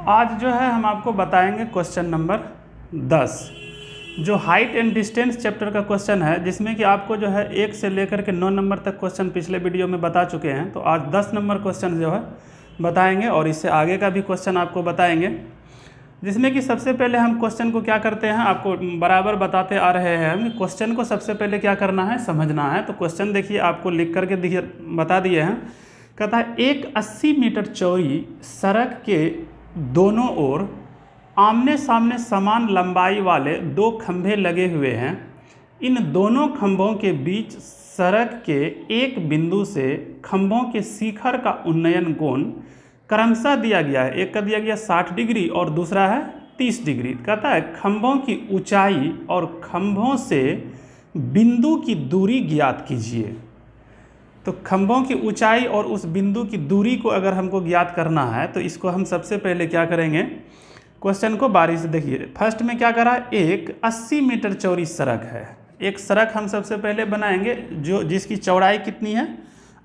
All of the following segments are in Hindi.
आज जो है हम आपको बताएंगे क्वेश्चन नंबर 10 जो हाइट एंड डिस्टेंस चैप्टर का क्वेश्चन है, जिसमें कि आपको जो है 1 से लेकर के 9 नंबर तक क्वेश्चन पिछले वीडियो में बता चुके हैं। तो आज 10 नंबर क्वेश्चन जो है बताएंगे और इससे आगे का भी क्वेश्चन आपको बताएंगे, जिसमें कि सबसे पहले हम क्वेश्चन को क्या करते हैं, आपको बराबर बताते आ रहे हैं हम क्वेश्चन को सबसे पहले क्या करना है, समझना है। तो क्वेश्चन देखिए, आपको लिख करके दिए बता दिए हैं। कहता है एक 80 मीटर चौड़ी सड़क के दोनों ओर आमने सामने समान लंबाई वाले 2 खंभे लगे हुए हैं। इन दोनों खंभों के बीच सड़क के एक बिंदु से खंभों के शिखर का उन्नयन कोण क्रमशः दिया गया है। एक का दिया गया 60 डिग्री और दूसरा है 30 डिग्री। कहता है खंभों की ऊंचाई और खंभों से बिंदु की दूरी ज्ञात कीजिए। तो खंभों की ऊंचाई और उस बिंदु की दूरी को अगर हमको ज्ञात करना है तो इसको हम सबसे पहले क्या करेंगे, क्वेश्चन को बारी से देखिए। फर्स्ट में क्या करा, एक 80 मीटर चौड़ी सड़क है। एक सड़क हम सबसे पहले बनाएंगे जो जिसकी चौड़ाई कितनी है,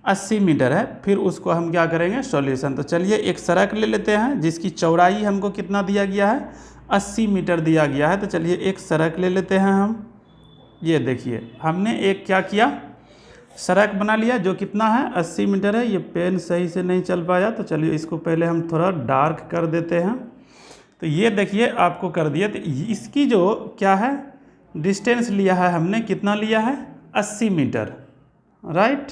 80 मीटर है। फिर उसको हम क्या करेंगे, सॉल्यूशन। तो चलिए एक सड़क ले लेते हैं जिसकी चौड़ाई हमको कितना दिया गया है, 80 मीटर दिया गया है। तो चलिए एक सड़क ले लेते हैं हम। ये देखिए हमने एक क्या किया, सड़क बना लिया जो कितना है, 80 मीटर है। ये पेन सही से नहीं चल पाया, तो चलिए इसको पहले हम थोड़ा डार्क कर देते हैं। तो ये देखिए आपको कर दिया। तो इसकी जो क्या है डिस्टेंस लिया है हमने, कितना लिया है, 80 मीटर, राइट।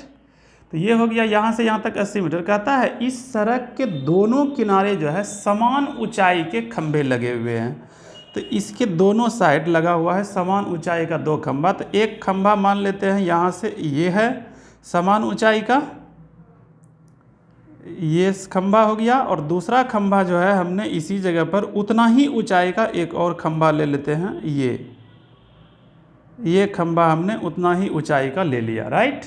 तो ये हो गया यहाँ से यहाँ तक 80 मीटर। कहता है इस सड़क के दोनों किनारे जो है समान ऊंचाई के खंभे लगे हुए हैं। तो इसके दोनों साइड लगा हुआ है समान ऊंचाई का 2 खंभा। तो एक खंभा मान लेते हैं यहाँ से, ये है समान ऊंचाई का, ये खंभा हो गया। और दूसरा खंभा जो है हमने इसी जगह पर उतना ही ऊंचाई का एक और खंभा ले लेते हैं। ये खंभा हमने उतना ही ऊंचाई का ले लिया, राइट।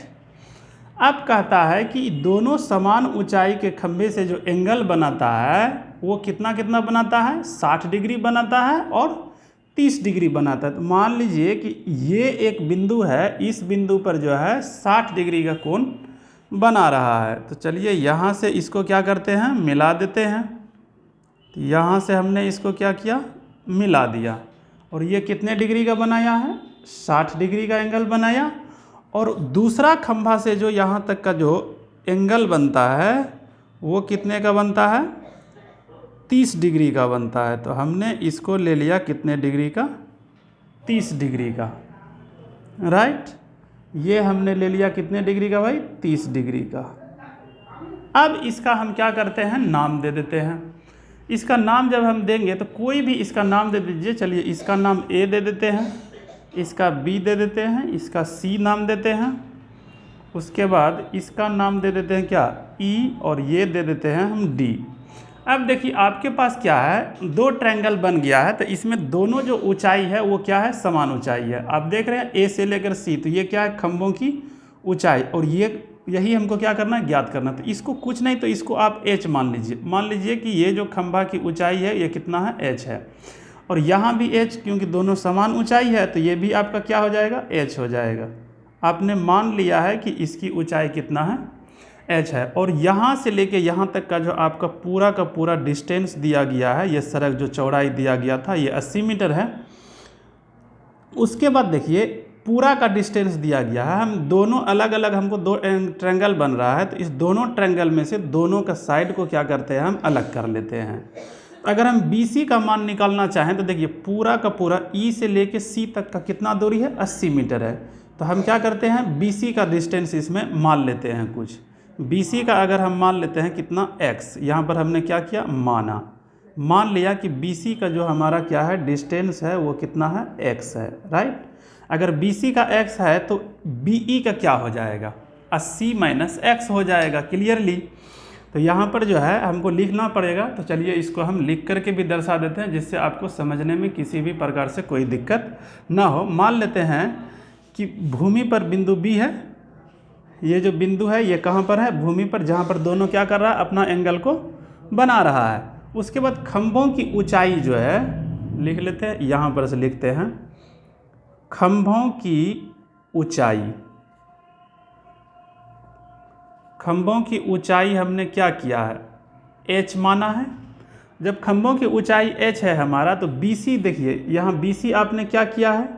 अब कहता है कि दोनों समान ऊंचाई के खंभे से जो एंगल बनाता है वो कितना कितना बनाता है, 60 डिग्री बनाता है और 30 डिग्री बनाता है। तो मान लीजिए कि ये एक बिंदु है, इस बिंदु पर जो है 60 डिग्री का कोण बना रहा है। तो चलिए यहाँ से इसको क्या करते हैं, मिला देते हैं। तो यहाँ से हमने इसको क्या किया, मिला दिया। और ये कितने डिग्री का बनाया है, 60 डिग्री का एंगल बनाया। और दूसरा खंभा से जो यहाँ तक का जो एंगल बनता है वो कितने का बनता है, 30 डिग्री का बनता है। तो हमने इसको ले लिया कितने डिग्री का, 30 डिग्री का, राइट। ये हमने ले लिया कितने डिग्री का भाई, 30 डिग्री का। अब इसका हम क्या करते हैं, नाम दे देते हैं। इसका नाम जब हम देंगे तो कोई भी इसका नाम दे दीजिए। चलिए इसका नाम ए दे देते हैं, इसका बी दे देते हैं, इसका सी नाम देते हैं। उसके बाद इसका नाम दे देते हैं क्या, ई, और ये दे देते हैं हम डी। अब देखिए आपके पास क्या है, 2 ट्रायंगल बन गया है। तो इसमें दोनों जो ऊंचाई है वो क्या है, समान ऊंचाई है। आप देख रहे हैं ए से लेकर सी, तो ये क्या है, खंभों की ऊंचाई। और यही हमको क्या करना है, ज्ञात करना। तो इसको कुछ नहीं तो इसको आप एच मान लीजिए। मान लीजिए कि ये जो खंभा की ऊंचाई है ये कितना है, एच है। और यहाँ भी एच, क्योंकि दोनों समान ऊंचाई है तो ये भी आपका क्या हो जाएगा, एच हो जाएगा। आपने मान लिया है कि इसकी ऊंचाई कितना है, एच है। और यहाँ से लेके यहाँ तक का जो आपका पूरा का पूरा डिस्टेंस दिया गया है, ये सड़क जो चौड़ाई दिया गया था ये 80 मीटर है। उसके बाद देखिए पूरा का डिस्टेंस दिया गया है। हम दोनों अलग अलग, हमको 2 ट्रायंगल बन रहा है। तो इस दोनों ट्रायंगल में से दोनों का साइड को क्या करते हैं, हम अलग कर लेते हैं। अगर हम BC का मान निकालना चाहें तो देखिए पूरा का पूरा E से लेके C तक का कितना दूरी है, 80 मीटर है। तो हम क्या करते हैं, BC का डिस्टेंस इसमें मान लेते हैं कुछ। BC का अगर हम मान लेते हैं कितना, x, यहाँ पर हमने क्या किया, मान लिया कि BC का जो हमारा क्या है डिस्टेंस है वो कितना है, x है, राइट। अगर BC का x है तो BE का क्या हो जाएगा, 80 - x हो जाएगा, क्लियरली। तो यहाँ पर जो है हमको लिखना पड़ेगा। तो चलिए इसको हम लिख करके भी दर्शा देते हैं जिससे आपको समझने में किसी भी प्रकार से कोई दिक्कत ना हो। मान लेते हैं कि भूमि पर बिंदु B है। ये जो बिंदु है ये कहाँ पर है, भूमि पर, जहाँ पर दोनों क्या कर रहा है, अपना एंगल को बना रहा है। उसके बाद खंभों की ऊंचाई जो है लिख लेते हैं, यहाँ पर से लिखते हैं खंभों की ऊंचाई। खंभों की ऊंचाई हमने क्या किया है, h माना है। जब खंभों की ऊंचाई h है हमारा, तो BC देखिए, यहाँ BC आपने क्या किया है,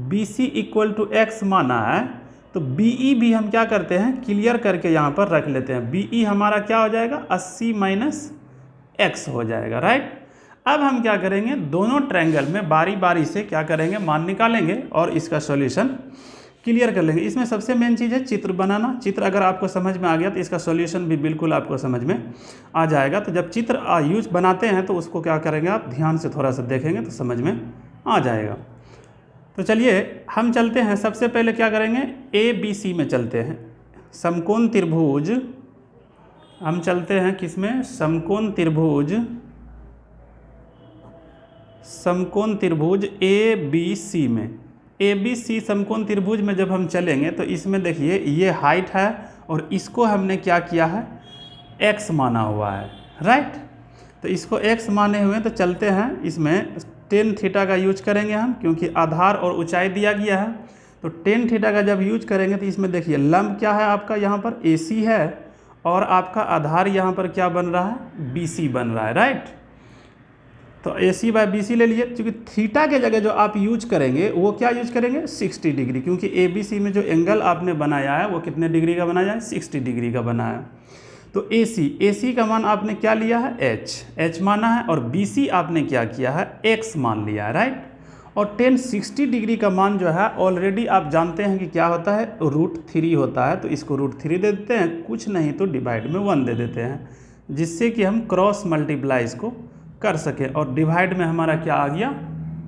BC इक्वल टू x माना है, तो BE भी हम क्या करते हैं, क्लियर करके यहाँ पर रख लेते हैं। BE हमारा क्या हो जाएगा, 80 माइनस x हो जाएगा, राइट। अब हम क्या करेंगे, दोनों ट्रायंगल में बारी बारी से क्या करेंगे, मान निकालेंगे और इसका सॉल्यूशन क्लियर कर लेंगे। इसमें सबसे मेन चीज़ है चित्र बनाना। चित्र अगर आपको समझ में आ गया तो इसका सॉल्यूशन भी बिल्कुल आपको समझ में आ जाएगा। तो जब चित्र यूज बनाते हैं तो उसको क्या करेंगे, आप ध्यान से थोड़ा सा देखेंगे तो समझ में आ जाएगा। तो चलिए हम चलते हैं, सबसे पहले क्या करेंगे, ABC में चलते हैं। समकोण त्रिभुज, हम चलते हैं किसमें, समकोण त्रिभुज, समकोण त्रिभुज ABC में। ABC समकोण त्रिभुज में जब हम चलेंगे तो इसमें देखिए ये हाइट है और इसको हमने क्या किया है, x माना हुआ है, राइट। तो इसको x माने हुए, तो चलते हैं इसमें टेन थीटा का यूज करेंगे हम, क्योंकि आधार और ऊंचाई दिया गया है। तो टेन थीटा का जब यूज करेंगे तो इसमें देखिए लंब क्या है आपका, यहाँ पर AC है और आपका आधार यहाँ पर क्या बन रहा है, BC बन रहा है, राइट। तो AC बाय BC ले लिए, क्योंकि थीटा के जगह जो आप यूज करेंगे वो क्या यूज करेंगे, 60 डिग्री, क्योंकि ABC में जो एंगल आपने बनाया है वो कितने डिग्री का बनाया है, 60 डिग्री का बनाया है। तो AC का मान आपने क्या लिया है, H माना है, और BC आपने क्या किया है, X मान लिया है, राइट। और tan 60 डिग्री का मान जो है ऑलरेडी आप जानते हैं कि क्या होता है, √3 होता है। तो इसको √3 दे देते हैं, कुछ नहीं तो डिवाइड में 1 दे देते हैं, जिससे कि हम क्रॉस मल्टीप्लाई इसको कर सके। और डिवाइड में हमारा क्या आ गया,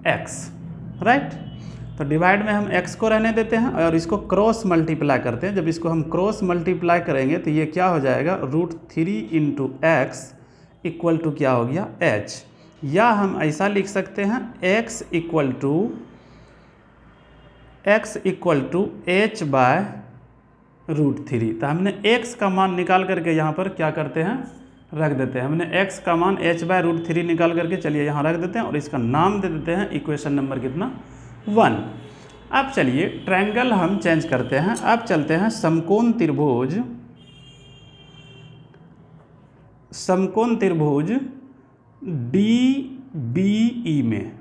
x, राइट। तो डिवाइड में हम x को रहने देते हैं और इसको क्रॉस मल्टीप्लाई करते हैं। जब इसको हम क्रॉस मल्टीप्लाई करेंगे तो ये क्या हो जाएगा, √3 इंटू x इक्वल टू क्या हो गया, h। या हम ऐसा लिख सकते हैं, x equal to h by √3। तो हमने x का मान निकाल करके यहाँ पर क्या करते हैं, रख देते हैं। हमने x का मान h बाय √3 निकाल करके चलिए यहाँ रख देते हैं और इसका नाम दे देते हैं इक्वेशन नंबर कितना, 1। अब चलिए ट्रायंगल हम चेंज करते हैं। अब चलते हैं समकोण त्रिभुज, समकोण त्रिभुज DBE में।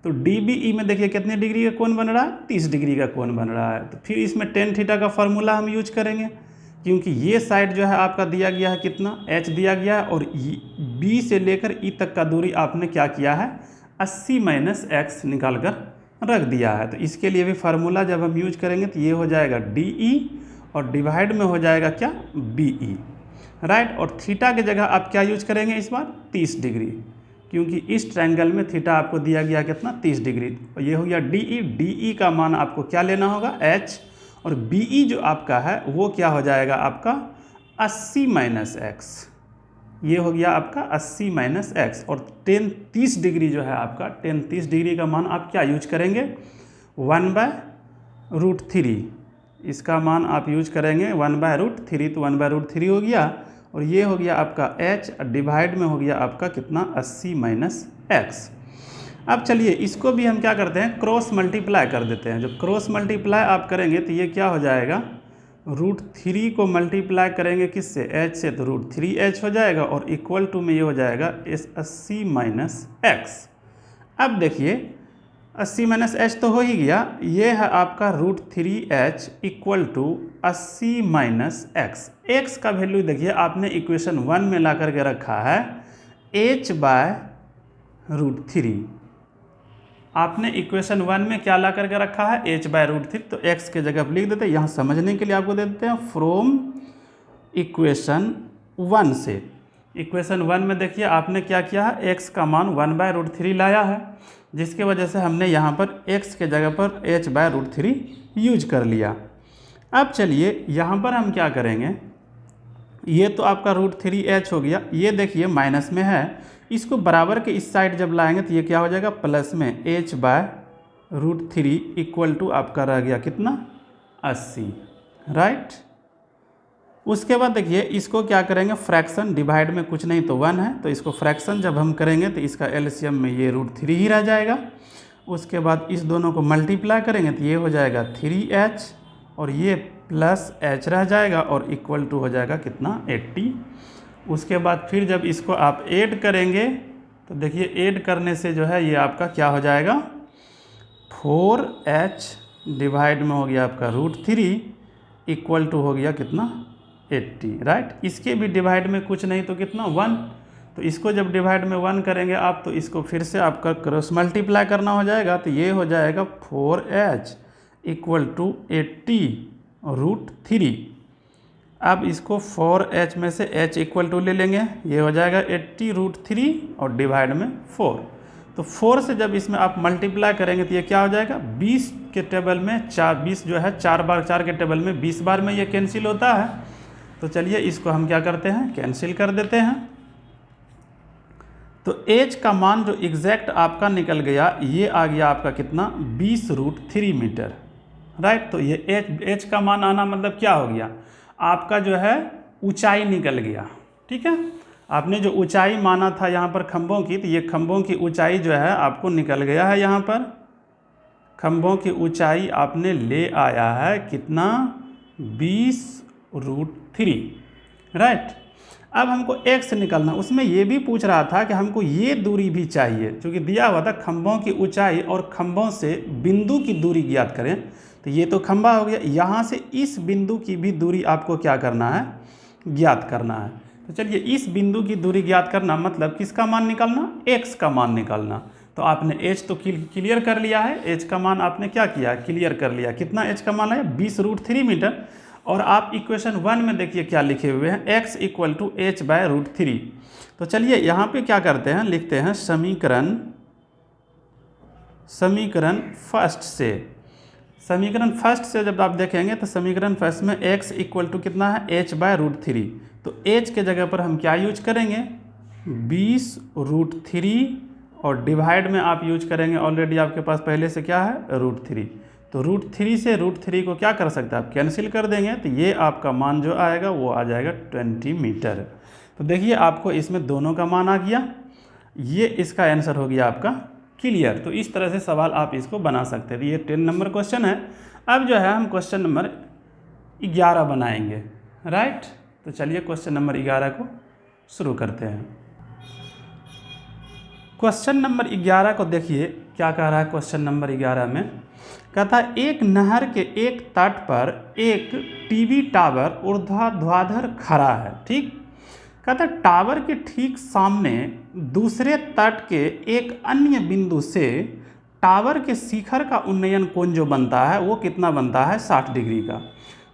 तो DBE में देखिए कितने डिग्री का कोण बन रहा है, 30 डिग्री का कोण बन रहा है। तो फिर इसमें टेन थीटा का फॉर्मूला हम यूज करेंगे, क्योंकि ये साइड जो है आपका दिया गया है कितना, h दिया गया है, और B से लेकर E तक का दूरी आपने क्या किया है, 80 माइनस x निकाल कर रख दिया है। तो इसके लिए भी फार्मूला जब हम यूज करेंगे तो ये हो जाएगा DE और डिवाइड में हो जाएगा क्या, BE, राइट। और थीटा की जगह आप क्या यूज करेंगे इस बार, 30 डिग्री, क्योंकि इस ट्रायंगल में थीटा आपको दिया गया कितना, 30 डिग्री। और ये हो गया DE का मान आपको क्या लेना होगा, h, और BE जो आपका है वो क्या हो जाएगा आपका 80 माइनस x। ये हो गया आपका 80 माइनस x। और tan 30 डिग्री जो है आपका, tan 30 डिग्री का मान आप क्या यूज करेंगे, 1 बाय √3। इसका मान आप यूज करेंगे 1 बाय √3, तो 1 बाय √3 हो गया। और ये हो गया आपका h, डिवाइड में हो गया आपका कितना, 80 माइनस x। अब चलिए इसको भी हम क्या करते हैं, क्रॉस मल्टीप्लाई कर देते हैं। जब क्रॉस मल्टीप्लाई आप करेंगे तो ये क्या हो जाएगा, √3 को मल्टीप्लाई करेंगे किससे, h से, तो √3h हो जाएगा, और इक्वल टू में ये हो जाएगा 80 माइनस x। अब देखिए 80 माइनस h तो हो ही गया, ये है आपका √3h equal to 80 minus x। x का वैल्यू देखिए आपने इक्वेशन 1 में ला करके रखा है h बाय √3। आपने इक्वेशन 1 में क्या ला करके रखा है, h बाय √3। तो x के जगह पर लिख देते हैं, यहाँ समझने के लिए आपको दे देते हैं फ्रॉम इक्वेशन 1 से। इक्वेशन 1 में देखिए आपने क्या किया है, x का मान 1 बाय √3 लाया है, जिसके वजह से हमने यहाँ पर x के जगह पर h बाय √3 यूज कर लिया। अब चलिए यहाँ पर हम क्या करेंगे, ये तो आपका √3h हो गया, ये देखिए माइनस में है, इसको बराबर के इस साइड जब लाएंगे तो ये क्या हो जाएगा, प्लस में h बाय √3 इक्वल टू आपका रह गया कितना, 80, राइट। उसके बाद देखिए इसको क्या करेंगे, फ्रैक्शन, डिवाइड में कुछ नहीं तो 1 है, तो इसको फ्रैक्शन जब हम करेंगे तो इसका एलसीएम में ये √3 ही रह जाएगा। उसके बाद इस दोनों को मल्टीप्लाई करेंगे तो ये हो जाएगा 3h और ये प्लस h रह जाएगा और इक्वल टू हो जाएगा कितना, 80। उसके बाद फिर जब इसको आप ऐड करेंगे तो देखिए ऐड करने से जो है ये आपका क्या हो जाएगा, 4h डिवाइड में हो गया आपका √3 इक्वल टू हो गया कितना, 80, राइट। इसके भी डिवाइड में कुछ नहीं तो कितना 1, तो इसको जब डिवाइड में 1 करेंगे आप तो इसको फिर से आपका क्रॉस मल्टीप्लाई करना हो जाएगा, तो ये हो जाएगा 4h इक्वल टू 80√3। अब इसको 4h में से h इक्वल टू ले लेंगे, ये हो जाएगा 80√3 और डिवाइड में 4। तो 4 से जब इसमें आप मल्टीप्लाई करेंगे तो ये क्या हो जाएगा, 20 के टेबल में 20 जो है 4 बार 4 के टेबल में 20 बार में ये कैंसिल होता है। तो चलिए इसको हम क्या करते हैं, कैंसिल कर देते हैं। तो h का मान जो एग्जैक्ट आपका निकल गया ये आ गया आपका कितना, 20√3 मीटर, राइट। तो ये h का मान आना मतलब क्या हो गया, आपका जो है ऊंचाई निकल गया, ठीक है। आपने जो ऊंचाई माना था यहाँ पर खंभों की, तो ये खंभों की ऊंचाई जो है आपको निकल गया है, यहाँ पर खंभों की ऊंचाई आपने ले आया है कितना, 20√3, राइट। अब हमको x निकलना, उसमें ये भी पूछ रहा था कि हमको ये दूरी भी चाहिए, क्योंकि दिया हुआ था खंभों की ऊंचाई और खंभों से बिंदु की दूरी ज्ञात करें। तो ये तो खंभा हो गया, यहाँ से इस बिंदु की भी दूरी आपको क्या करना है, ज्ञात करना है। तो चलिए इस बिंदु की दूरी ज्ञात करना मतलब किसका मान निकालना, x का मान निकालना। तो आपने h तो क्लियर कर लिया है, h का मान आपने क्या किया, क्लियर कर लिया। कितना h का मान है, 20√3 मीटर। और आप इक्वेशन 1 में देखिए क्या लिखे हुए हैं, x इक्वल टू h/√3। तो चलिए यहाँ पे क्या करते हैं, लिखते हैं समीकरण फर्स्ट से जब आप देखेंगे तो समीकरण फर्स्ट में x इक्वल टू कितना है, h/√3। तो h के जगह पर हम क्या यूज करेंगे, 20√3 और डिवाइड में आप यूज करेंगे, ऑलरेडी आपके पास पहले से क्या है, √3। तो √3 से √3 को क्या कर सकते हैं आप, कैंसिल कर देंगे। तो ये आपका मान जो आएगा वो आ जाएगा 20 मीटर। तो देखिए आपको इसमें दोनों का मान आ गया, ये इसका आंसर हो गया आपका क्लियर। तो इस तरह से सवाल आप इसको बना सकते हैं। ये 10 नंबर क्वेश्चन है। अब जो है हम क्वेश्चन नंबर 11 बनाएंगे, राइट। तो चलिए क्वेश्चन नंबर 11 को शुरू करते हैं। क्वेश्चन नंबर 11 को देखिए क्या कह रहा है। क्वेश्चन नंबर 11 में कहता है एक नहर के एक तट पर एक टीवी टावर ऊर्ध्वाधर खड़ा है, ठीक। कहता है टावर के ठीक सामने दूसरे तट के एक अन्य बिंदु से टावर के शिखर का उन्नयन कोण जो बनता है वो कितना बनता है, 60 डिग्री का।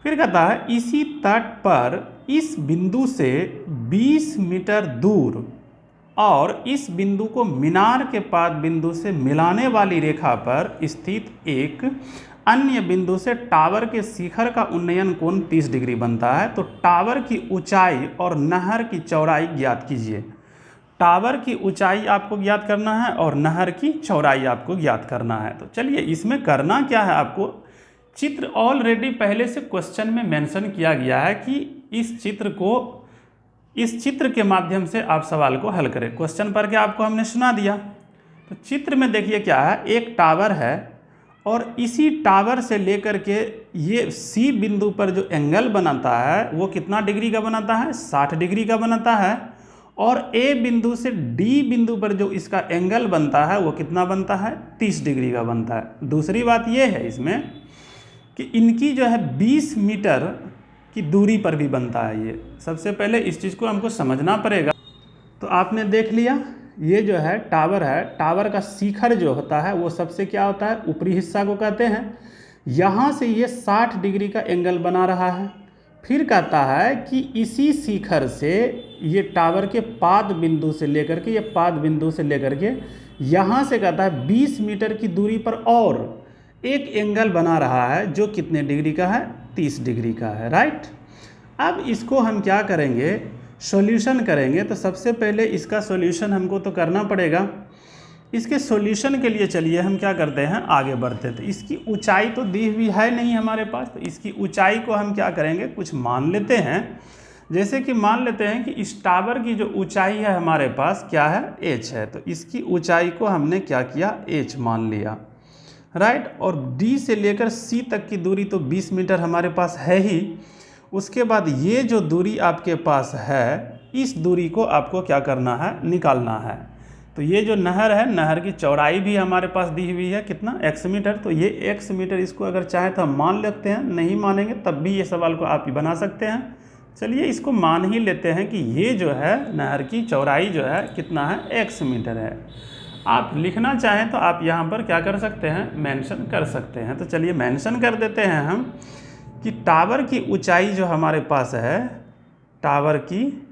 फिर कहता है इसी तट पर इस बिंदु से 20 मीटर दूर और इस बिंदु को मीनार के पाद बिंदु से मिलाने वाली रेखा पर स्थित एक अन्य बिंदु से टावर के शिखर का उन्नयन कोण 30 डिग्री बनता है। तो टावर की ऊंचाई और नहर की चौड़ाई ज्ञात कीजिए। टावर की ऊंचाई आपको ज्ञात करना है और नहर की चौड़ाई आपको ज्ञात करना है। तो चलिए इसमें करना क्या है, आपको चित्र ऑलरेडी पहले से क्वेश्चन में मेंशन किया गया है कि इस चित्र के माध्यम से आप सवाल को हल करें। क्वेश्चन पढ़ के आपको हमने सुना दिया। तो चित्र में देखिए क्या है, एक टावर है और इसी टावर से लेकर के ये सी बिंदु पर जो एंगल बनाता है वो कितना डिग्री का बनाता है, 60 डिग्री का बनाता है। और ए बिंदु से डी बिंदु पर जो इसका एंगल बनता है वो कितना बनता है, 30 डिग्री का बनता है। दूसरी बात ये है इसमें कि इनकी जो है 20 मीटर की दूरी पर भी बनता है। ये सबसे पहले इस चीज़ को हमको समझना पड़ेगा। तो आपने देख लिया ये जो है, टावर का शिखर जो होता है वो सबसे क्या होता है, ऊपरी हिस्सा को कहते हैं। यहाँ से ये 60 डिग्री का एंगल बना रहा है। फिर कहता है कि इसी शिखर से ये टावर के पाद बिंदु से लेकर के, ये पाद बिंदु से लेकर के यहाँ से कहता है 20 मीटर की दूरी पर और एक एंगल बना रहा है जो कितने डिग्री का है, 30 डिग्री का है, राइट। अब इसको हम क्या करेंगे, सॉल्यूशन करेंगे। तो सबसे पहले इसका सॉल्यूशन हमको तो करना पड़ेगा। इसके सॉल्यूशन के लिए चलिए हम क्या करते हैं, आगे बढ़ते हैं। तो इसकी ऊंचाई तो दी हुई है नहीं हमारे पास, तो इसकी ऊंचाई को हम क्या करेंगे, कुछ मान लेते हैं। जैसे कि मान लेते हैं कि इस टावर की जो ऊंचाई है हमारे पास क्या है, h है। तो इसकी ऊंचाई को हमने क्या किया, h मान लिया, राइट। और D से लेकर C तक की दूरी तो 20 मीटर हमारे पास है ही। उसके बाद ये जो दूरी आपके पास है, इस दूरी को आपको क्या करना है, निकालना है। तो ये जो नहर है, नहर की चौड़ाई भी हमारे पास दी हुई है कितना, x मीटर। तो ये x मीटर, इसको अगर चाहे तो हम मान लेते हैं, नहीं मानेंगे तब भी ये सवाल को आप ही बना सकते हैं। चलिए इसको मान ही लेते हैं कि ये जो है नहर की चौड़ाई जो है कितना है, x मीटर है। आप लिखना चाहें तो आप यहाँ पर क्या कर सकते हैं, मेंशन कर सकते हैं। तो चलिए मेंशन कर देते हैं हम कि टावर की ऊंचाई जो हमारे पास है, टावर की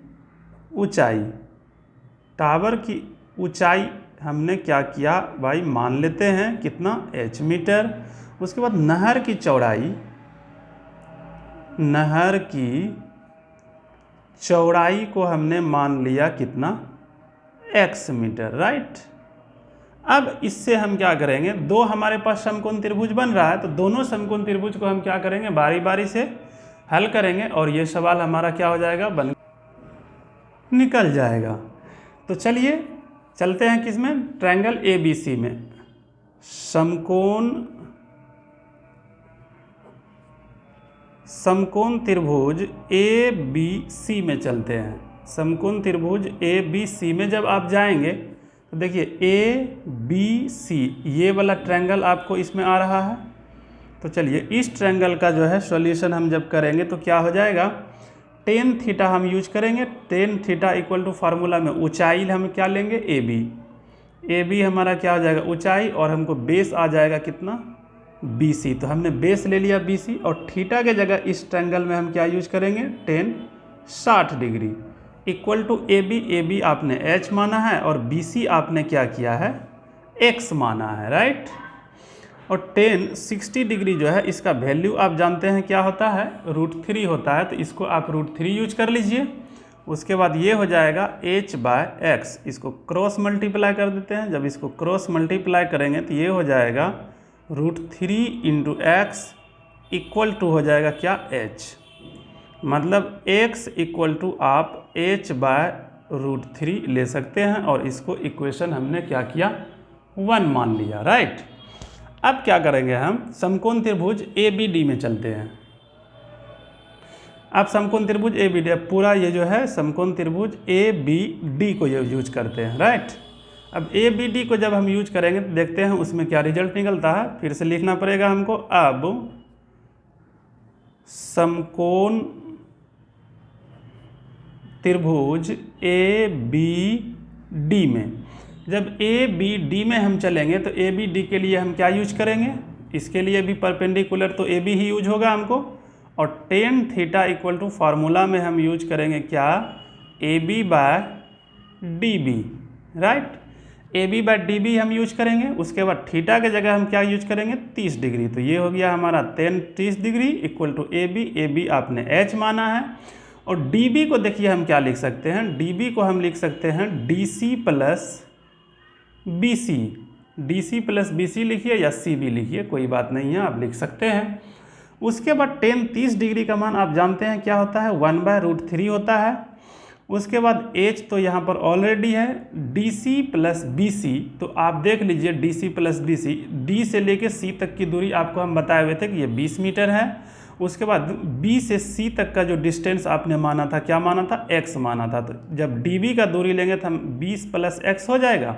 ऊंचाई हमने क्या किया भाई, मान लेते हैं कितना, h मीटर। उसके बाद नहर की चौड़ाई को हमने मान लिया कितना, x मीटर, राइट। अब इससे हम क्या करेंगे, दो हमारे पास समकोण त्रिभुज बन रहा है, तो दोनों समकोण त्रिभुज को हम क्या करेंगे, बारी बारी से हल करेंगे और ये सवाल हमारा क्या हो जाएगा, बन निकल जाएगा। तो चलिए चलते हैं किसमें, ट्रायंगल ABC में, समकोण त्रिभुज ABC में चलते हैं। समकोण त्रिभुज ABC में जब आप जाएंगे तो देखिए ABC ये वाला ट्रायंगल आपको इसमें आ रहा है। तो चलिए इस ट्रायंगल का जो है सॉल्यूशन हम जब करेंगे तो क्या हो जाएगा, टेन थीटा हम यूज करेंगे। Tan theta equal to formula में ऊंचाई हम क्या लेंगे, AB हमारा क्या हो जाएगा, ऊंचाई, और हमको बेस आ जाएगा कितना, BC। तो हमने बेस ले लिया BC, और थीटा के जगह इस ट्रायंगल में हम क्या यूज करेंगे, tan 60 degree equal to AB आपने H माना है और BC आपने क्या किया है, X माना है, राइट। और टेन 60 डिग्री जो है इसका वैल्यू आप जानते हैं क्या होता है, √3 होता है। तो इसको आप √3 यूज कर लीजिए। उसके बाद ये हो जाएगा h/x, इसको क्रॉस मल्टीप्लाई कर देते हैं। जब इसको क्रॉस मल्टीप्लाई करेंगे तो ये हो जाएगा √3 × x इक्वल टू हो जाएगा क्या, h। मतलब x इक्वल टू आप h/√3 ले सकते हैं, और इसको इक्वेशन हमने क्या किया, 1 मान लिया, राइट। अब क्या करेंगे, हम समकोण त्रिभुज ABD में चलते हैं। अब समकोण त्रिभुज ABD, पूरा ये जो है समकोण त्रिभुज ABD को यूज करते हैं, राइट। अब ABD को जब हम यूज करेंगे तो देखते हैं उसमें क्या रिजल्ट निकलता है। फिर से लिखना पड़ेगा हमको। अब समकोण त्रिभुज ABD में जब ABD में हम चलेंगे तो ABD के लिए हम क्या यूज करेंगे, इसके लिए भी परपेंडिकुलर तो AB ही यूज होगा हमको, और tan theta equal to formula में हम यूज करेंगे क्या, AB/DB, राइट। AB/DB हम यूज करेंगे। उसके बाद थीटा के जगह हम क्या यूज करेंगे, 30 डिग्री। तो ये हो गया हमारा 30 डिग्री इक्वल टू AB आपने H माना है। और DB को देखिए हम क्या लिख सकते हैं, DB को हम लिख सकते हैं DC प्लस BC लिखिए या CB लिखिए, कोई बात नहीं है, आप लिख सकते हैं। उसके बाद टेन 30 डिग्री का मान आप जानते हैं क्या होता है, 1/√3 होता है। उसके बाद H तो यहाँ पर ऑलरेडी है, DC प्लस BC, तो आप देख लीजिए DC प्लस BC, D से लेके C तक की दूरी आपको हम बताए हुए थे कि ये 20 मीटर है। उसके बाद B से C तक का जो डिस्टेंस आपने माना था, क्या माना था, x माना था। तो जब DB का दूरी लेंगे तो हम 20 + x हो जाएगा।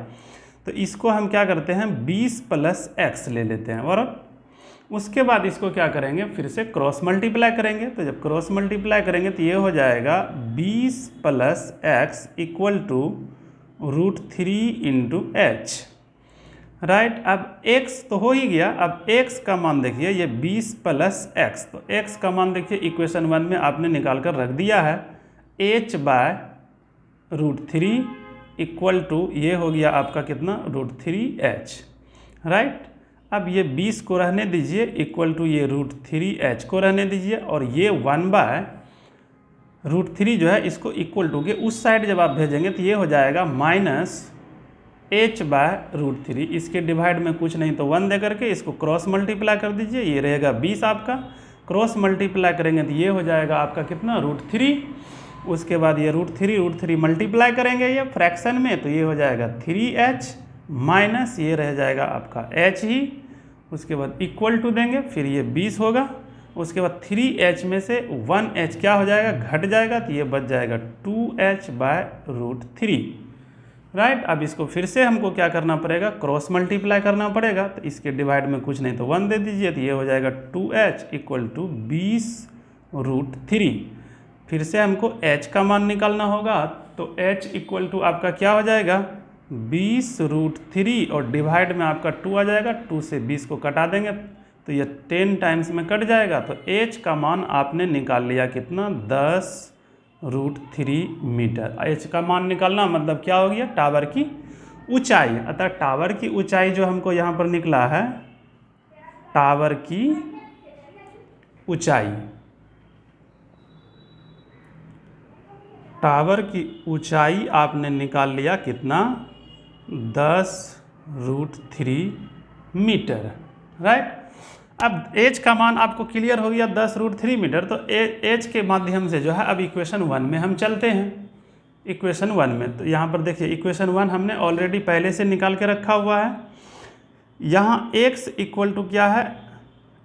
तो इसको हम क्या करते हैं, 20 + x ले लेते हैं, और उसके बाद इसको क्या करेंगे, फिर से क्रॉस मल्टीप्लाई करेंगे। तो जब क्रॉस मल्टीप्लाई करेंगे तो ये हो जाएगा 20 + x equal to √3 × h, right. अब x तो हो ही गया। अब x का मान देखिए, ये 20 + x, तो x का मान देखिए इक्वेशन 1 में आपने निकाल कर रख दिया है, h/√3 इक्वल टू ये हो गया आपका कितना, √3h, राइट। अब ये 20 को रहने दीजिए इक्वल टू ये √3h को रहने दीजिए, और ये 1/√3 जो है इसको इक्वल टू के उस साइड जब आप भेजेंगे तो ये हो जाएगा -h/√3। इसके डिवाइड में कुछ नहीं तो 1 दे करके इसको क्रॉस मल्टीप्लाई कर दीजिए, ये रहेगा 20 आपका। क्रॉस मल्टीप्लाई करेंगे तो ये हो जाएगा आपका कितना, √3। उसके बाद ये √3 मल्टीप्लाई करेंगे ये फ्रैक्शन में, तो ये हो जाएगा 3h माइनस ये रह जाएगा आपका h ही। उसके बाद इक्वल टू देंगे, फिर ये 20 होगा। उसके बाद 3h में से 1h क्या हो जाएगा, घट जाएगा, तो ये बच जाएगा 2h/√3, राइट। अब इसको फिर से हमको क्या करना पड़ेगा, क्रॉस मल्टीप्लाई करना पड़ेगा। तो इसके डिवाइड में कुछ नहीं तो 1 दे दीजिए, तो ये हो जाएगा 2h इक्वल टू 20√3। फिर से हमको h का मान निकालना होगा, तो h इक्वल टू आपका क्या हो जाएगा 20√3 और डिवाइड में आपका 2 आ जाएगा। 2 से 20 को कटा देंगे तो ये 10 टाइम्स में कट जाएगा। तो h का मान आपने निकाल लिया कितना, 10√3 मीटर। h का मान निकालना मतलब क्या हो गया, टावर की ऊंचाई। अतः टावर की ऊंचाई जो हमको यहाँ पर निकला है, टावर की ऊंचाई, टावर की ऊंचाई आपने निकाल लिया कितना, 10√3 मीटर, राइट। अब एच का मान आपको क्लियर हो गया 10√3 मीटर। तो एच के माध्यम से जो है अब इक्वेशन 1 में हम चलते हैं। इक्वेशन 1 में तो यहाँ पर देखिए इक्वेशन 1 हमने ऑलरेडी पहले से निकाल के रखा हुआ है। यहाँ x इक्वल टू क्या है,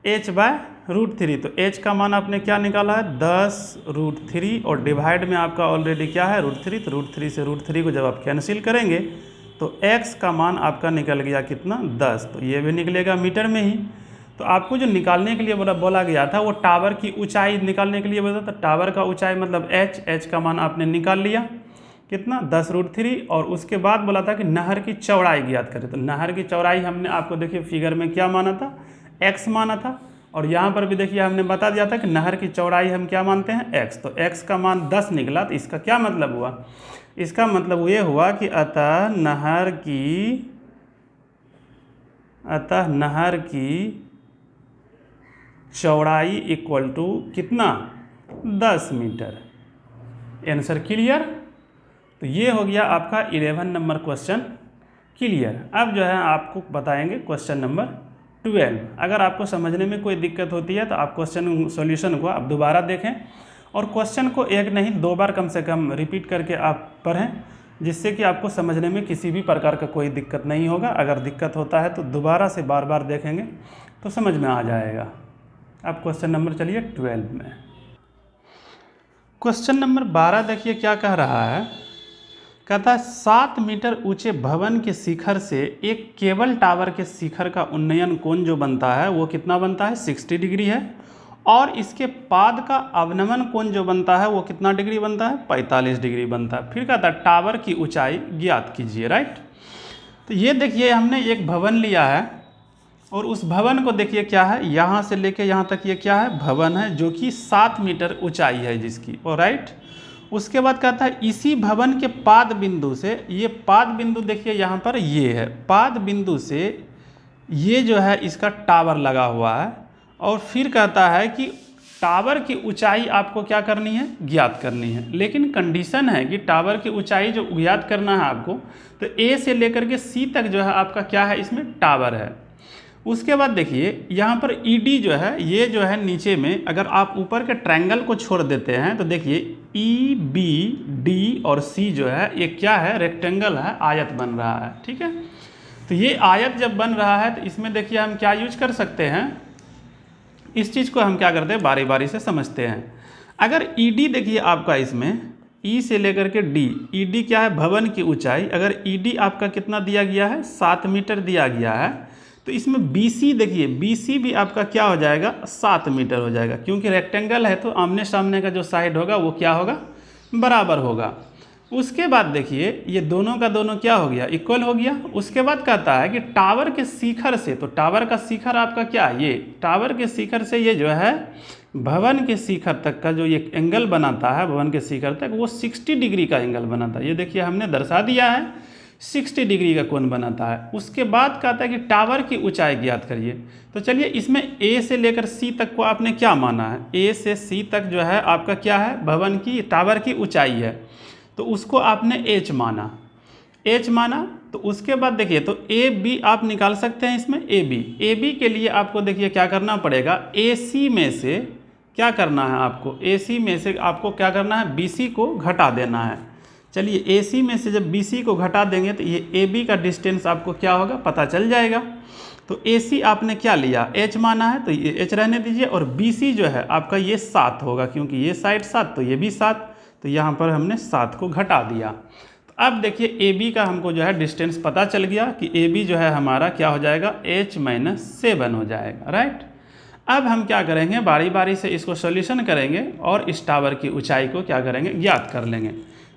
h/√3। तो h का मान आपने क्या निकाला है, 10√3 और डिवाइड में आपका ऑलरेडी क्या है, √3। तो √3 से √3 को जब आप कैंसिल करेंगे तो x का मान आपका निकल गया कितना, 10। तो ये भी निकलेगा मीटर में ही। तो आपको जो निकालने के लिए बोला गया था वो टावर की ऊंचाई निकालने के लिए बोला था। टावर का ऊंचाई मतलब h का मान आपने निकाल लिया कितना, 10√3। और उसके बाद बोला था कि नहर की चौड़ाई ज्ञात करें। तो नहर की चौड़ाई हमने आपको देखिए फिगर में क्या माना था, x माना था। और यहाँ पर भी देखिए हमने बता दिया था कि नहर की चौड़ाई हम क्या मानते हैं, x। तो x का मान 10 निकला। तो इसका क्या मतलब हुआ, इसका मतलब ये हुआ कि अतः नहर की चौड़ाई इक्वल टू कितना, 10 मीटर। Answer clear. तो ये हो गया आपका 11 नंबर क्वेश्चन क्लियर। अब जो है आपको बताएंगे क्वेश्चन नंबर 12। अगर आपको समझने में कोई दिक्कत होती है तो आप क्वेश्चन सॉल्यूशन को आप दोबारा देखें और क्वेश्चन को एक नहीं 2 बार कम से कम रिपीट करके आप पढ़ें, जिससे कि आपको समझने में किसी भी प्रकार का कोई दिक्कत नहीं होगा। अगर दिक्कत होता है तो दोबारा से बार बार देखेंगे तो समझ में आ जाएगा। अब क्वेश्चन नंबर चलिए 12 में। क्वेश्चन नंबर 12 देखिए क्या कह रहा है, कहता है 7 मीटर ऊंचे भवन के शिखर से एक केबल टावर के शिखर का उन्नयन कोण जो बनता है वो कितना बनता है, 60 डिग्री है। और इसके पाद का अवनमन कोण जो बनता है वो कितना डिग्री बनता है, 45 डिग्री बनता है। फिर कहता है टावर की ऊंचाई ज्ञात कीजिए, राइट। तो ये देखिए हमने एक भवन लिया है और उस भवन को देखिए क्या है, यहाँ से लेके यहाँ तक ये क्या है, भवन है जो कि 7 मीटर ऊंचाई है जिसकी, और राइट। उसके बाद कहता है इसी भवन के पाद बिंदु से, ये पाद बिंदु देखिए यहाँ पर ये है, पाद बिंदु से ये जो है इसका टावर लगा हुआ है। और फिर कहता है कि टावर की ऊंचाई आपको क्या करनी है, ज्ञात करनी है। लेकिन कंडीशन है कि टावर की ऊंचाई जो ज्ञात करना है आपको, तो ए से लेकर के सी तक जो है आपका क्या है, इसमें टावर है। उसके बाद देखिए यहाँ पर ईडी जो है, ये जो है नीचे में अगर आप ऊपर के ट्रायंगल को छोड़ देते हैं तो देखिए ई बी डी और सी जो है ये क्या है, रेक्टेंगल है, आयत बन रहा है, ठीक है। तो ये आयत जब बन रहा है तो इसमें देखिए हम क्या यूज कर सकते हैं, इस चीज़ को हम क्या करते हैं, बारी बारी से समझते हैं। अगर ईडी देखिए आपका इसमें ई से लेकर के डी, ईडी क्या है, भवन की ऊंचाई। अगर ईडी आपका कितना दिया गया है, 7 मीटर दिया गया है, तो इसमें BC देखिए, BC भी आपका क्या हो जाएगा, 7 मीटर हो जाएगा। क्योंकि रेक्टेंगल है तो आमने सामने का जो साइड होगा वो क्या होगा, बराबर होगा। उसके बाद देखिए ये दोनों का दोनों क्या हो गया, इक्वल हो गया। उसके बाद कहता है कि टावर के शिखर से, तो टावर का शिखर आपका क्या, ये टावर के शिखर से ये जो है भवन के शिखर तक का जो ये एंगल बनाता है, भवन के शिखर तक वो 60 डिग्री का एंगल बनाता है। ये देखिए हमने दर्शा दिया है, 60 डिग्री का कोण बनाता है। उसके बाद कहता है कि टावर की ऊंचाई ज्ञात करिए। तो चलिए इसमें ए से लेकर सी तक को आपने क्या माना है, ए से सी तक जो है आपका क्या है, भवन की टावर की ऊंचाई है, तो उसको आपने एच माना, एच माना। तो उसके बाद देखिए तो ए बी आप निकाल सकते हैं इसमें, ए बी के लिए आपको देखिए क्या करना पड़ेगा, ए सी में से क्या करना है आपको, ए सी में से आपको क्या करना है, बी सी को घटा देना है। चलिए ए सी में से जब बी सी को घटा देंगे तो ये ए बी का डिस्टेंस आपको क्या होगा, पता चल जाएगा। तो ए सी आपने क्या लिया, एच माना है, तो ये एच रहने दीजिए। और बी सी जो है आपका ये 7 होगा, क्योंकि ये साइड 7 तो ये भी 7, तो यहाँ पर हमने 7 को घटा दिया। तो अब देखिए ए बी का हमको जो है डिस्टेंस पता चल गया कि ए बी जो है हमारा क्या हो जाएगा h-7 हो जाएगा, राइट। अब हम क्या करेंगे, बारी बारी से इसको सॉल्यूशन करेंगे और इस टावर की ऊंचाई को क्या करेंगे, ज्ञात कर लेंगे।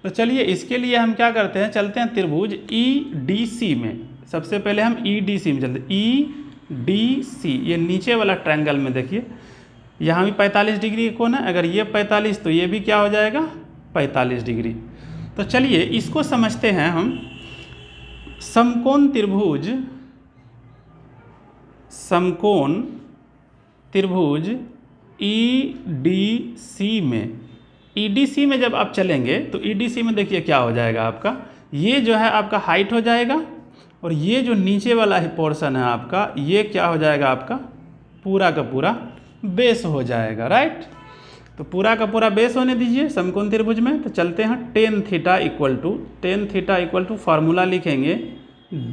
तो चलिए इसके लिए हम क्या करते हैं, चलते हैं त्रिभुज EDC में। सबसे पहले हम EDC में चलते हैं। EDC ये नीचे वाला ट्रायंगल में देखिए, यहाँ भी 45 डिग्री का कोण है, अगर ये 45 तो ये भी क्या हो जाएगा 45 डिग्री। तो चलिए इसको समझते हैं हम। समकोण त्रिभुज EDC में, EDC में जब आप चलेंगे तो EDC में देखिए क्या हो जाएगा आपका, ये जो है आपका हाइट हो जाएगा और ये जो नीचे वाला ही पोर्शन है आपका, ये क्या हो जाएगा आपका पूरा का पूरा बेस हो जाएगा, राइट। तो पूरा का पूरा बेस होने दीजिए समकोण त्रिभुज में। तो चलते हैं tan theta equal to formula लिखेंगे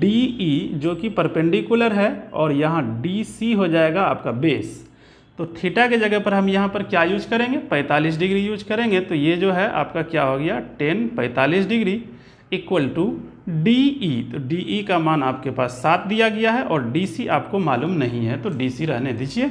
DE जो कि परपेंडिकुलर है और यहाँ DC हो जाएगा आपका बेस। तो थीटा के जगह पर हम यहाँ पर क्या यूज करेंगे, 45 डिग्री यूज करेंगे। तो ये जो है आपका क्या हो गया 45 डिग्री इक्वल टू DE। तो DE का मान आपके पास 7 दिया गया है और DC आपको मालूम नहीं है तो DC रहने दीजिए।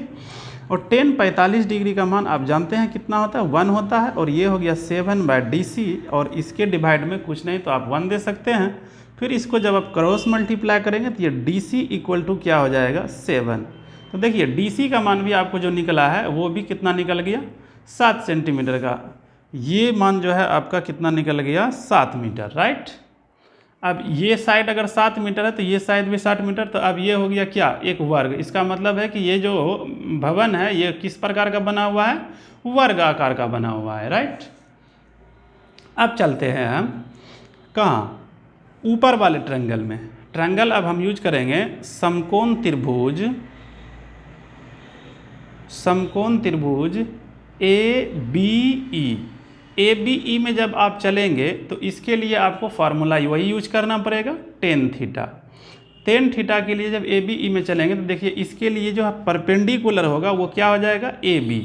और 45 डिग्री का मान आप जानते हैं कितना होता है, 1 होता है। और ये हो गया 7/DC और इसके डिवाइड में कुछ नहीं तो आप 1 दे सकते हैं। फिर इसको जब आप क्रॉस मल्टीप्लाई करेंगे तो ये DC इक्वल टू क्या हो जाएगा 7। तो देखिए DC का मान भी आपको जो निकला है वो भी कितना निकल गया 7 सेंटीमीटर का। ये मान जो है आपका कितना निकल गया 7 मीटर, राइट। अब ये साइड अगर 7 मीटर है तो ये साइड भी 7 मीटर। तो अब ये हो गया क्या एक वर्ग। इसका मतलब है कि ये जो भवन है ये किस प्रकार का बना हुआ है, वर्ग आकार का बना हुआ है, राइट। अब चलते हैं हम कहाँ, ऊपर वाले ट्रायंगल में। ट्रायंगल अब हम यूज करेंगे समकोण त्रिभुज ABE में जब आप चलेंगे तो इसके लिए आपको फार्मूला वही यूज करना पड़ेगा टेन थीटा के लिए जब ABE में चलेंगे तो देखिए इसके लिए जो परपेंडिकुलर होगा वो क्या हो जाएगा AB।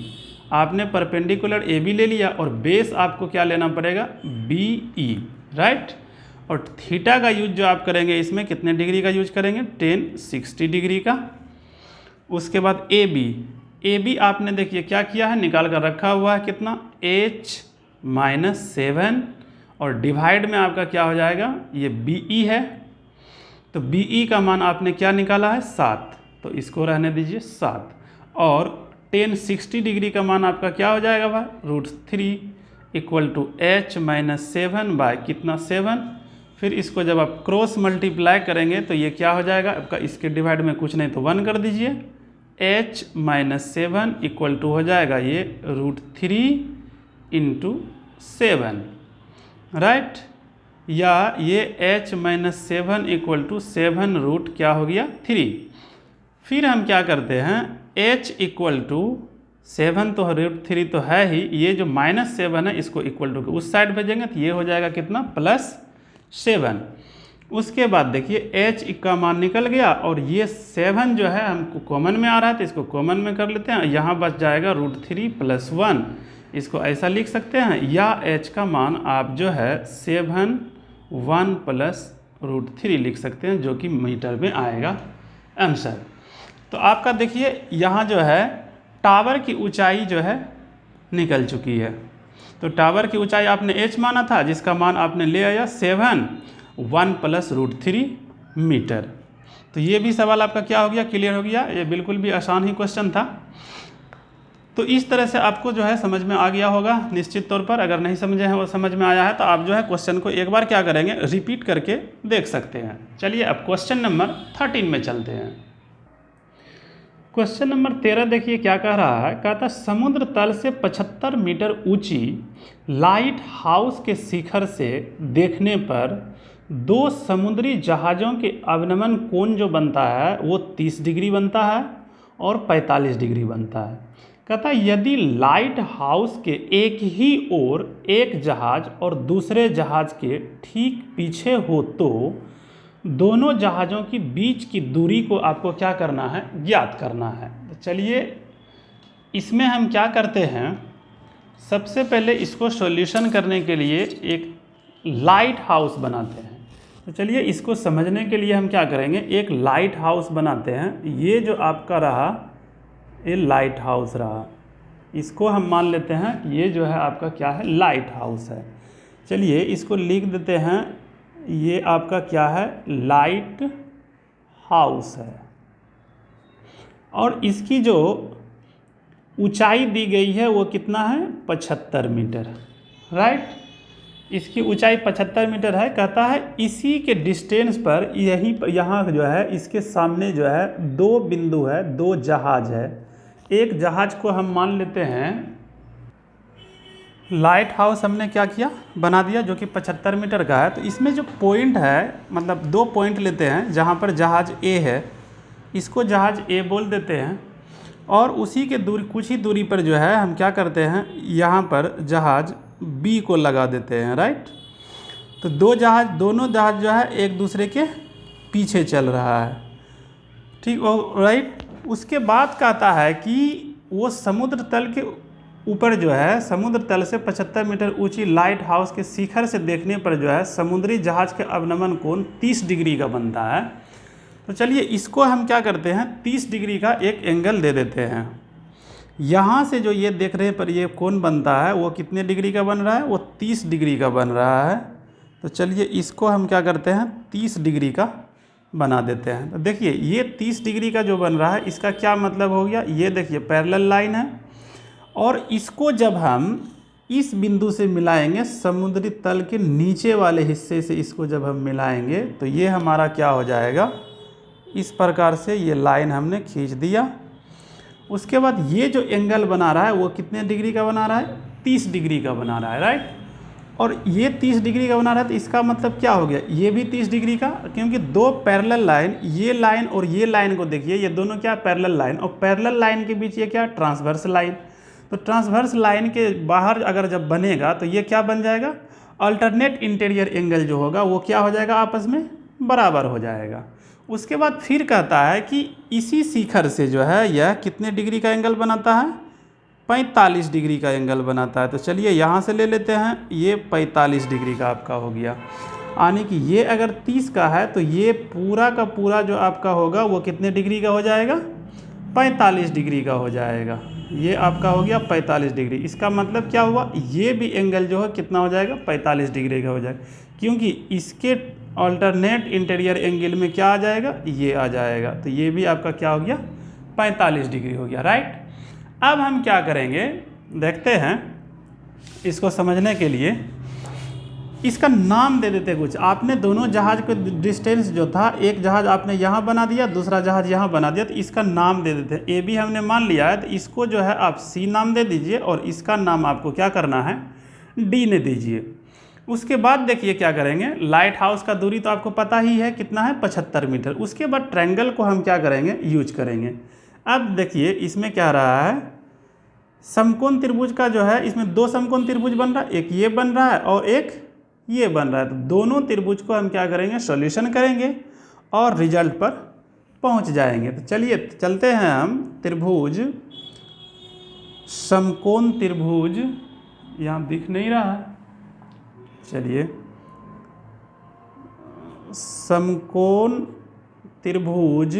आपने परपेंडिकुलर AB ले लिया और बेस आपको क्या लेना पड़ेगा BE, राइट। और थीटा का यूज जो आप करेंगे इसमें कितने डिग्री का यूज करेंगे 1060 डिग्री का। उसके बाद AB आपने देखिए क्या किया है, निकाल कर रखा हुआ है कितना h-7 और डिवाइड में आपका क्या हो जाएगा ये BE है। तो BE का मान आपने क्या निकाला है 7, तो इसको रहने दीजिए 7। और 1060 डिग्री का मान आपका क्या हो जाएगा भाई √3 इक्वल टू h-7 बाय कितना 7। फिर इसको जब आप क्रॉस मल्टीप्लाई करेंगे तो ये क्या हो जाएगा आपका, इसके डिवाइड में कुछ नहीं तो 1 कर दीजिए, h-7 इक्वल टू हो जाएगा ये √3 × 7, राइट। या ये h-7 इक्वल टू 7 रूट क्या हो गया 3। फिर हम क्या करते हैं h इक्वल टू 7 तो √3 तो है ही, ये जो -7 है इसको इक्वल टू उस साइड भेजेंगे तो ये हो जाएगा कितना +7। उसके बाद देखिए h का मान निकल गया और ये 7 जो है हमको कॉमन में आ रहा है तो इसको कॉमन में कर लेते हैं। यहाँ बच जाएगा √3 + 1, इसको ऐसा लिख सकते हैं। या h का मान आप जो है 7 1 + √3 लिख सकते हैं जो कि मीटर में आएगा आंसर। तो आपका देखिए यहाँ जो है टावर की ऊंचाई जो है निकल चुकी है। तो टावर की ऊंचाई आपने h माना था जिसका मान आपने ले आया 7 1 + √3 मीटर। तो ये भी सवाल आपका क्या हो गया क्लियर हो गया। ये बिल्कुल भी आसान ही क्वेश्चन था। तो इस तरह से आपको जो है समझ में आ गया होगा निश्चित तौर पर। अगर नहीं समझे हैं वो समझ में आया है तो आप जो है क्वेश्चन को एक बार क्या करेंगे रिपीट करके देख सकते हैं। चलिए अब क्वेश्चन नंबर 13 में चलते हैं। क्वेश्चन नंबर 13 देखिए क्या कह रहा है, कहता समुद्र तल से 75 मीटर ऊंची लाइट हाउस के शिखर से देखने पर 2 समुद्री जहाज़ों के अवनमन कोण जो बनता है वो 30 डिग्री बनता है और 45 डिग्री बनता है। कहता यदि लाइट हाउस के एक ही ओर एक जहाज़ और दूसरे जहाज़ के ठीक पीछे हो तो दोनों जहाज़ों की बीच की दूरी को आपको क्या करना है ज्ञात करना है। तो चलिए इसमें हम क्या करते हैं, सबसे पहले इसको सॉल्यूशन करने के लिए एक लाइट हाउस बनाते हैं। तो चलिए इसको समझने के लिए हम क्या करेंगे, एक लाइट हाउस बनाते हैं। ये जो आपका रहा, ये लाइट हाउस रहा, इसको हम मान लेते हैं कि ये जो है आपका क्या है, लाइट हाउस है। चलिए इसको लिख देते हैं, ये आपका क्या है, लाइट हाउस है। और इसकी जो ऊंचाई दी गई है वो कितना है, 75 मीटर, राइट। इसकी ऊंचाई 75 मीटर है। कहता है इसी के डिस्टेंस पर यहीं पर, यहाँ जो है इसके सामने जो है 2 बिंदु है, 2 जहाज है। एक जहाज को हम मान लेते हैं, लाइट हाउस हमने क्या किया, बना दिया, जो कि 75 मीटर का है। तो इसमें जो पॉइंट है, मतलब 2 पॉइंट लेते हैं जहाँ पर जहाज ए है, इसको जहाज ए बोल देते हैं। और उसी के दूरी, कुछ ही दूरी पर जो है हम क्या करते हैं, यहाँ पर जहाज बी को लगा देते हैं, राइट। तो दोनों जहाज जो है एक दूसरे के पीछे चल रहा है, ठीक हो, राइट। उसके बाद कहता है कि वो समुद्र तल के ऊपर जो है, समुद्र तल से 75 मीटर ऊंची लाइट हाउस के शिखर से देखने पर जो है समुद्री जहाज के अवनमन कोण 30 डिग्री का बनता है। तो चलिए इसको हम क्या करते हैं, 30 डिग्री का एक एंगल दे देते हैं। यहाँ से जो ये देख रहे हैं पर ये कोण बनता है वो कितने डिग्री का बन रहा है, वो 30 डिग्री का बन रहा है। तो चलिए इसको हम क्या करते हैं, 30 डिग्री का बना देते हैं। तो देखिए ये 30 डिग्री का जो बन रहा है, इसका क्या मतलब हो गया, ये देखिए पैरेलल लाइन है। और इसको जब हम इस बिंदु से मिलाएंगे, समुद्री तल के नीचे वाले हिस्से से इसको जब हम मिलाएंगे, तो ये हमारा क्या हो जाएगा, इस प्रकार से ये लाइन हमने खींच दिया। उसके बाद ये जो एंगल बना रहा है वो कितने डिग्री का बना रहा है, 30 डिग्री का बना रहा है, राइट। और ये 30 डिग्री का बना रहा है, तो इसका मतलब क्या हो गया, ये भी 30 डिग्री का, क्योंकि 2 पैरेलल लाइन, ये लाइन और ये लाइन को देखिए, ये दोनों क्या पैरेलल लाइन, और पैरेलल लाइन के बीच ये क्या, ट्रांसवर्स लाइन। तो ट्रांसवर्स लाइन के बाहर अगर जब बनेगा तो ये क्या बन जाएगा, अल्टरनेट इंटीरियर एंगल जो होगा वो क्या हो जाएगा, आपस में बराबर हो जाएगा। उसके बाद फिर कहता है कि इसी शिखर से जो है यह कितने डिग्री का एंगल बनाता है, 45 डिग्री का एंगल बनाता है। तो चलिए यहाँ से ले लेते हैं, ये 45 डिग्री का आपका हो गया। यानी कि ये अगर 30 का है तो ये पूरा का पूरा जो आपका होगा वो कितने डिग्री का हो जाएगा, 45 डिग्री का हो जाएगा। ये आपका हो गया 45 डिग्री। इसका मतलब क्या हुआ, ये भी एंगल जो है कितना हो जाएगा, 45 डिग्री का हो जाएगा, क्योंकि इसके अल्टरनेट इंटीरियर एंगल में क्या आ जाएगा, ये आ जाएगा। तो ये भी आपका क्या हो गया, 45 डिग्री हो गया, राइट। अब हम क्या करेंगे, देखते हैं इसको समझने के लिए, इसका नाम दे देते कुछ। आपने दोनों जहाज के डिस्टेंस जो था, एक जहाज आपने यहाँ बना दिया, दूसरा जहाज यहाँ बना दिया, तो इसका नाम दे देते हैं। ए बी हमने मान लिया है, तो इसको जो है आप सी नाम दे दीजिए, और इसका नाम आपको क्या करना है, डी ने दीजिए। उसके बाद देखिए क्या करेंगे, लाइट हाउस का दूरी तो आपको पता ही है कितना है, 75 मीटर। उसके बाद ट्रायंगल को हम क्या करेंगे, यूज करेंगे। अब देखिए इसमें क्या रहा है, समकोण त्रिभुज का जो है, इसमें 2 समकोण त्रिभुज बन रहा है, एक ये बन रहा है और एक ये बन रहा है। तो दोनों त्रिभुज को हम क्या करेंगे, सॉल्यूशन करेंगे और रिजल्ट पर पहुंच जाएंगे। तो चलिए चलते हैं हम त्रिभुज, समकोण त्रिभुज, यहाँ दिख नहीं रहा है, चलिए समकोण त्रिभुज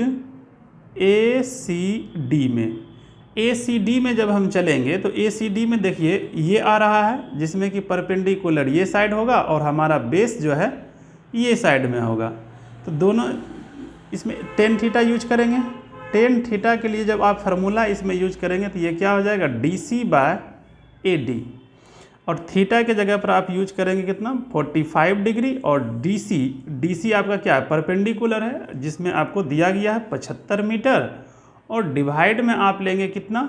ACD में, ACD में जब हम चलेंगे तो ACD में देखिए ये आ रहा है, जिसमें कि परपेंडिकुलर ये साइड होगा और हमारा बेस जो है ये साइड में होगा। तो दोनों इसमें टेन थीटा यूज करेंगे। टेन थीटा के लिए जब आप फार्मूला इसमें यूज करेंगे तो ये क्या हो जाएगा, DC/AD, और थीटा के जगह पर आप यूज करेंगे कितना, 45 डिग्री, और DC आपका क्या है, परपेंडिकुलर है, जिसमें आपको दिया गया है 75 मीटर, और डिवाइड में आप लेंगे कितना,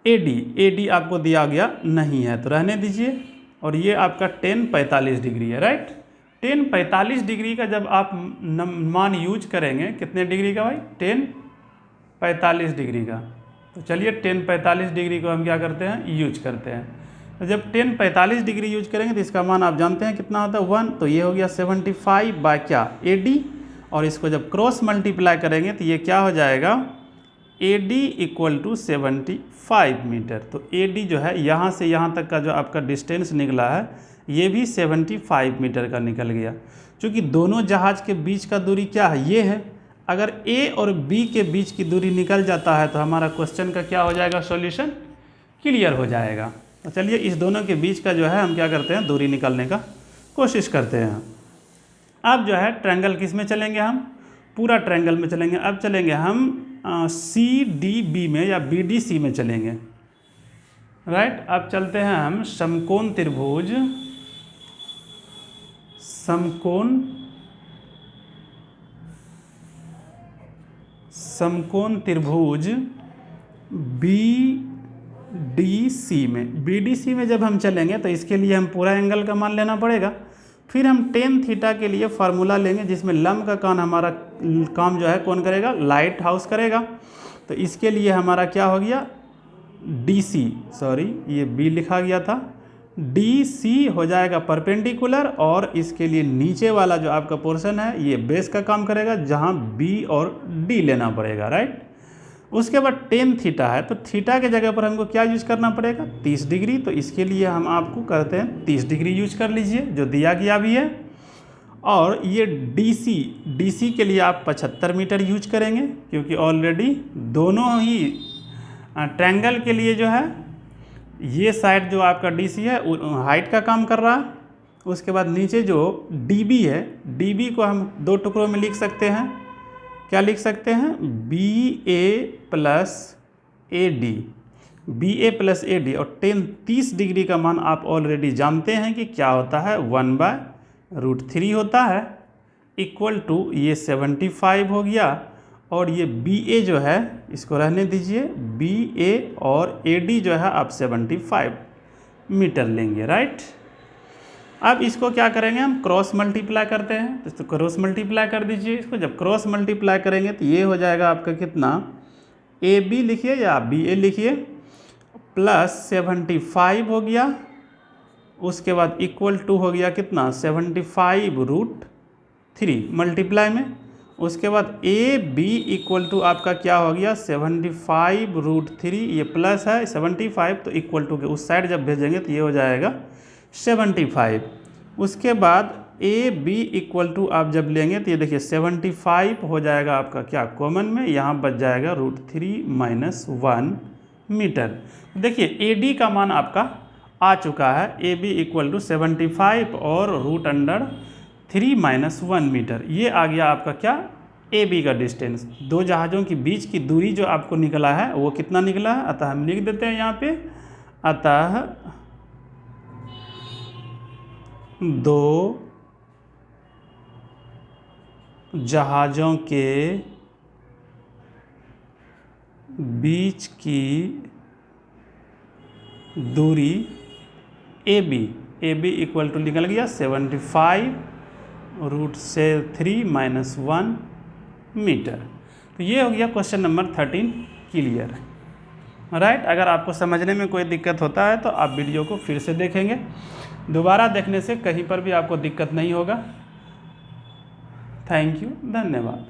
AD आपको दिया गया नहीं है तो रहने दीजिए। और ये आपका 10-45 डिग्री है, राइट। 10-45 डिग्री का जब आप मान यूज करेंगे, कितने डिग्री का भाई, 10-45 डिग्री का। तो चलिए 10-45 डिग्री को हम क्या करते हैं, यूज करते हैं। तो जब 10-45 डिग्री यूज करेंगे तो इसका मान आप जानते हैं कितना होता है, 1। तो ये हो गया 75 बाय क्या, AD, और इसको जब क्रॉस मल्टीप्लाई करेंगे तो ये क्या हो जाएगा, AD इक्वल टू 75 मीटर। तो AD जो है यहाँ से यहाँ तक का जो आपका डिस्टेंस निकला है ये भी 75 मीटर का निकल गया। क्योंकि दोनों जहाज़ के बीच का दूरी क्या है, ये है। अगर A और B के बीच की दूरी निकल जाता है तो हमारा क्वेश्चन का क्या हो जाएगा, सॉल्यूशन क्लियर हो जाएगा। तो चलिए इस दोनों के बीच का जो है हम क्या करते हैं, दूरी निकालने का कोशिश करते हैं। अब जो है ट्रायंगल किस में चलेंगे, हम पूरा ट्रायंगल में चलेंगे। अब चलेंगे हम CDB में या BDC में चलेंगे, राइट। अब चलते हैं हम समकोण त्रिभुज, समकोण त्रिभुज BDC में। BDC में जब हम चलेंगे तो इसके लिए हम पूरा एंगल का मान लेना पड़ेगा। फिर हम टेन थीटा के लिए फार्मूला लेंगे जिसमें लंब का काम जो है कौन करेगा, लाइट हाउस करेगा। तो इसके लिए हमारा क्या हो गया, DC, सॉरी ये B लिखा गया था, DC हो जाएगा परपेंडिकुलर, और इसके लिए नीचे वाला जो आपका पोर्शन है ये बेस का काम करेगा जहाँ B और D लेना पड़ेगा, राइट। उसके बाद टेन थीटा है तो थीटा के जगह पर हमको क्या यूज करना पड़ेगा, 30 डिग्री। तो इसके लिए हम आपको करते हैं 30 डिग्री यूज कर लीजिए जो दिया गया भी है। और ये DC के लिए आप 75 मीटर यूज करेंगे क्योंकि ऑलरेडी दोनों ही ट्रायंगल के लिए जो है ये साइड जो आपका DC है हाइट का काम कर रहा है। उसके बाद नीचे जो DB है, DB को हम दो टुकड़ों में लिख सकते हैं। क्या लिख सकते हैं, BA प्लस AD, और 30 डिग्री का मान आप ऑलरेडी जानते हैं कि क्या होता है, 1/√3 होता है, इक्वल टू ये 75 हो गया। और ये BA जो है इसको रहने दीजिए, BA और AD जो है आप 75 मीटर लेंगे, राइट। अब इसको क्या करेंगे, हम क्रॉस मल्टीप्लाई करते हैं। तो इसको क्रॉस मल्टीप्लाई कर दीजिए। इसको जब क्रॉस मल्टीप्लाई करेंगे तो ये हो जाएगा आपका कितना, AB लिखिए या BA लिखिए, प्लस 75 हो गया। उसके बाद इक्वल टू हो गया कितना, 75√3 मल्टीप्लाई में। उसके बाद AB इक्वल टू आपका क्या हो गया, 75√3, ये प्लस है 75 तो इक्वल टू के उस साइड जब भेजेंगे तो ये हो जाएगा 75। उसके बाद AB इक्वल टू आप जब लेंगे तो ये देखिए 75 हो जाएगा आपका क्या, कॉमन में यहाँ बच जाएगा √3 - 1 मीटर। देखिए AD का मान आपका आ चुका है, AB इक्वल टू 75 और √3 - 1 मीटर। ये आ गया आपका क्या, AB का डिस्टेंस। दो जहाज़ों के बीच की दूरी जो आपको निकला है वो कितना निकला है, अतः हम लिख देते हैं यहाँ पे, अतः दो जहाज़ों के बीच की दूरी AB इक्वल टू निकल गया 75√3 - 1 मीटर। तो ये हो गया क्वेश्चन नंबर 13 क्लियर, राइट। अगर आपको समझने में कोई दिक्कत होता है तो आप वीडियो को फिर से देखेंगे, दोबारा देखने से कहीं पर भी आपको दिक्कत नहीं होगा। थैंक यू, धन्यवाद।